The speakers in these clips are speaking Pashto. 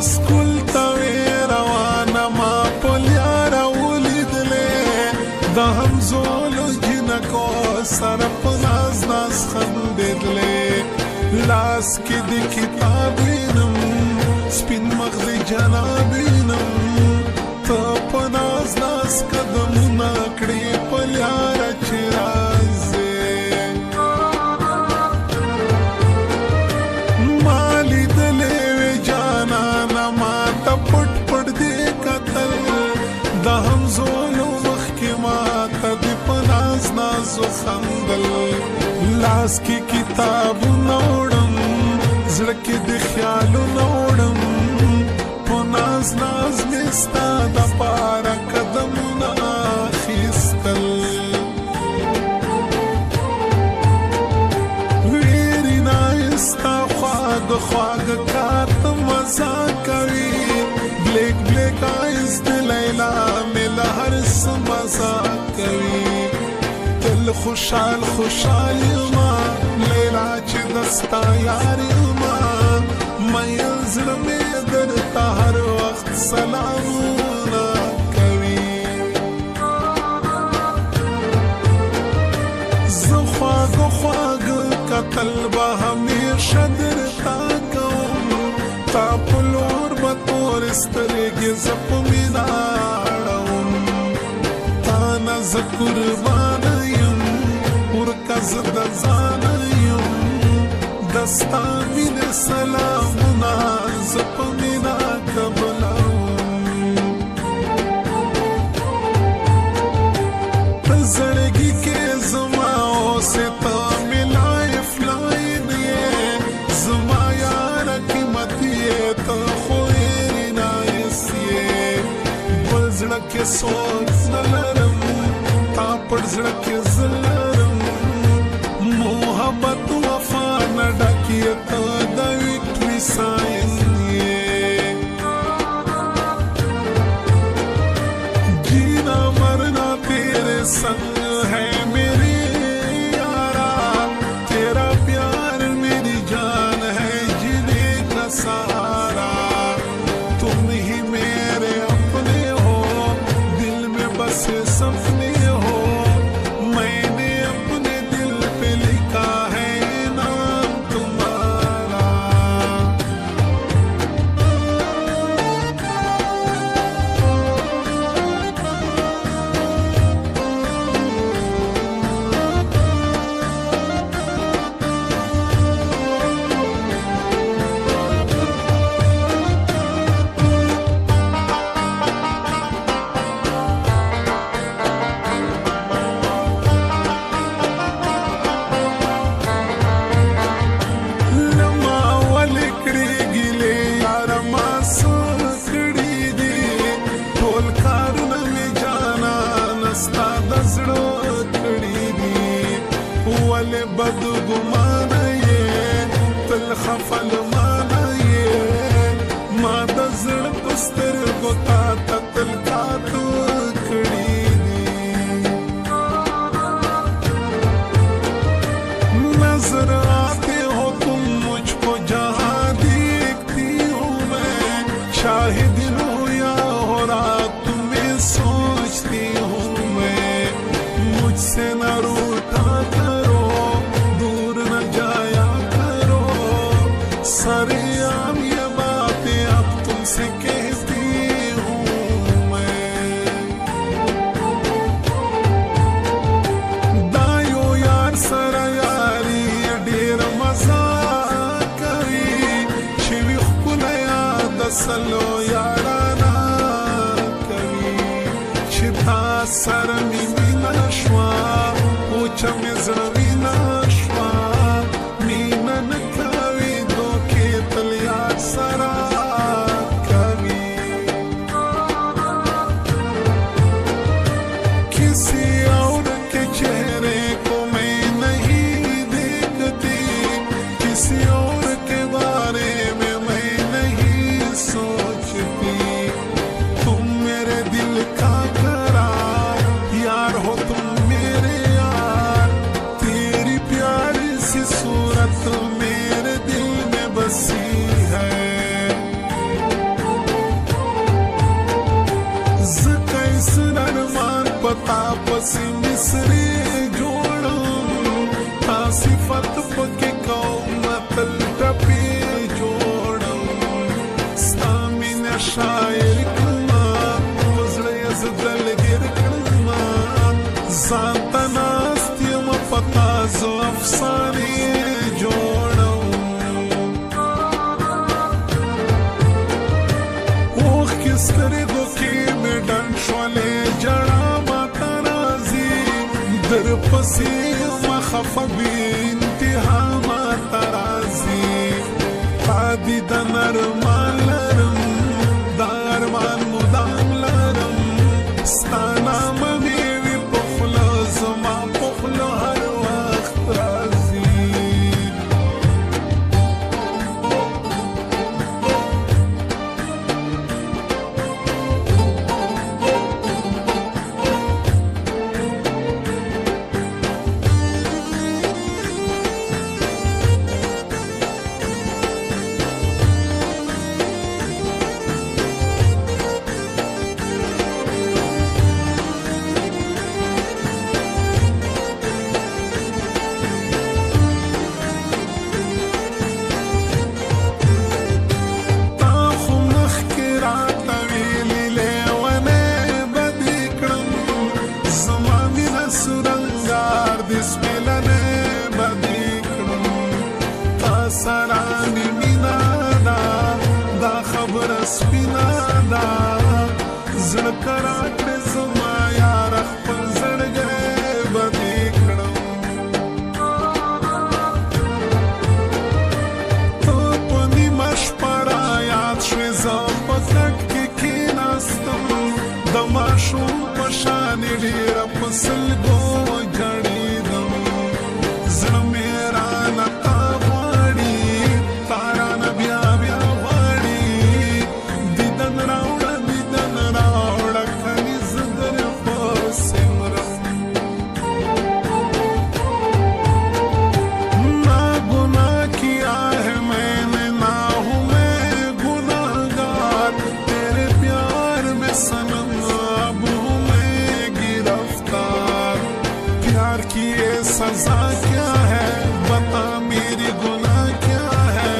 سکول تاوی روانه ما پلیاره ولیدلې د همزولو جنکو سره په ناز ناز خندېدلې لاس کې د کتاب وینم سپین مخ د جناب وینم ته په ناز ناز قدمونه کړې پلیاره چې راځې ما لیدلې وې جانانه ما ته پټ پټ دې کتل د همزولو مخکې ما ته د په ناز نازو خندل لاس کې کتابونه وړم زړه کې د خیالونه وړم په ناز ناز مې ستا دپاره قدمونه اخیستل ویرې نایسته خواږه خواږه کار ته مزه کوي بلیک بلیک آیز د لیلا مې له هر څه مزه کوي تل خوشحال خوشحال یما لیلا چې دستا یار یما مین زړه مې درته هر وخت سلامونه کوي زه خواږه خواږه کتل به همیشه درته کوم تا په لور به تورې سترګې زه په مینه اړوم تا نه زه قربانه یم ورکه زه د ځانه یم د ستا مینې سلامونه زه په مینه قبلوم په زړګي کې زما اوسې ته مې لایف لاین یې زما یاره قیمت یې ته خو هېرې نایس یې بل زړه کې سوچ نه لرم تا پر زړه کې زه لرم محبت وفا نه ډکې ته د وکټري ساین یې جینا مرنا تیرے संग है मेरे यारा तेरा प्यार मेरी जान है जीने का सहारा तुम ही मेरे अपने हो दिल में बसे सपने हो मैंने अपने दिल पे लिखा है नाम तुम्हारा لما ولې کړې ګیلې یاره ما څه کړي دي ټول کارونه مې جانانه ستا د زړه کړي دي ولې بدګمانه یې تل خفه لمانه یې ما د زړه په سترګو تا ته تل کاتو کړي دي नजर आते हो तुम मुझको जहाँ देखती हूँ मैं शाहिद हूँ या हो रात तुम्हें सोचती हूँ मैं मुझसे न रूठा करो दूर न जाया करो सरेआम ये बातें अब तुमसे कहती हूँ मैं दायो यार सरा यारी ډېر مزه کوي چې وي ښکلی یاد سلو یارانه کوي چې تا سره مې مینه شوه اوچه مې زړه وینه شوه مینه نه کوي دوکې تل یار سره کوي کسی اور کے چہرے کو میں نہیں دیکھتی کسی اور کے بارے میں نہیں سوچتی سرې جوړم تا صفت پکې کوم تل ټپې جوړم ستا مینه شاعر کړمه په زړه یې زه دلګیر کړمه ځان ته ناست یم په تازه افسانې جوړم اوښکې سترګو کې مې ډنډ شولې ژړا ماته راځي در پسې یم خفه بې انتها ماته راځي تا دیدن ارمان لرم دا ارمان مدام لرم ستا نامه مې وي په خوله زما په خوله هر وخت راځي سرانی مینا دا دا خبر سپینا دا زړه کرات زما یار خپل زړګی بدې کړم ته په نیمه شپه رایاد شوې زه په کټ کې کېناستم د ماشوم په شانې ډېره په سلګو جړېدم زړه مې رانه सजा क्या है बता मेरी गुनाह क्या है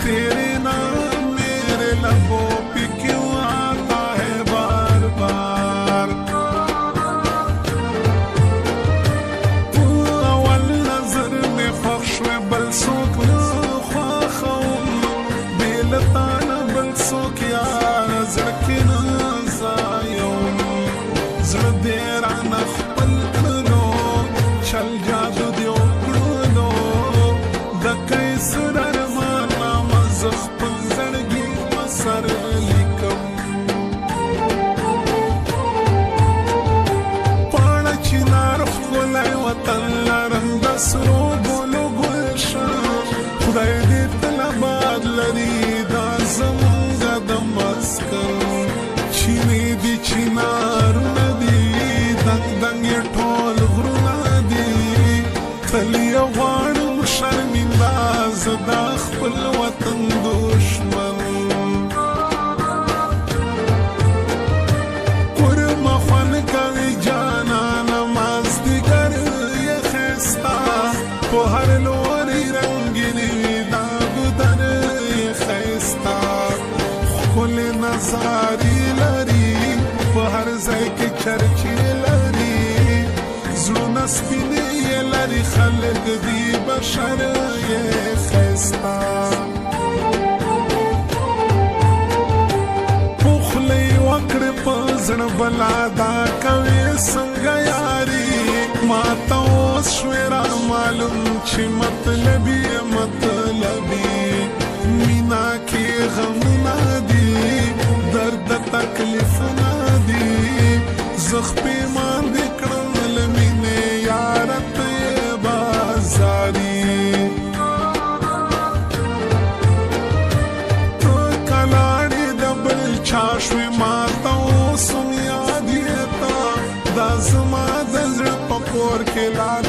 तेरे नाम मेरे लबों पे क्यों आता है बार बार तू अवल नजर में ख्वाश में बल सोक ख्वाखम बेलताना बल सोक यार जरकिन जायम जरदेरा नखपल चल जादू दियो कड़ो द कैसर अरमान नामज खपल जड़गी मसर लिकम पाण चिनार खुलाई वतन लरम दसरो बोलो गुलशान खुदाई दे तलबाद लरी दा जमंगा दमस्कर चीनी दी चिनार नदी दंग दंग ठोल घरुना تلیا غواړم شرمنده زه دا خپل وطن دشمن قرمه خوند کوي جانانه مازدیګر یې ښایسته په هر لوري رنګینې وي دا ګودر یې ښایسته ښکلې نظارې لري په هر ځای کې چرچې لري زړونه سپینې لري خلق دی بشر یې ښایسته پخلی وکړې په زړه بلا دا کوې څنګه یاري ما ته اوس شوې را معلوم چې مطلبي مطلبي مینا کې غمونه دي درد تکلیفونه دي زخ پیمان دې کړم له مینې یاره ته بازاري ته کلاړې د بل چا شوې ما ته اوس هم یاد یې تا دا زما د زړه په کور کې لار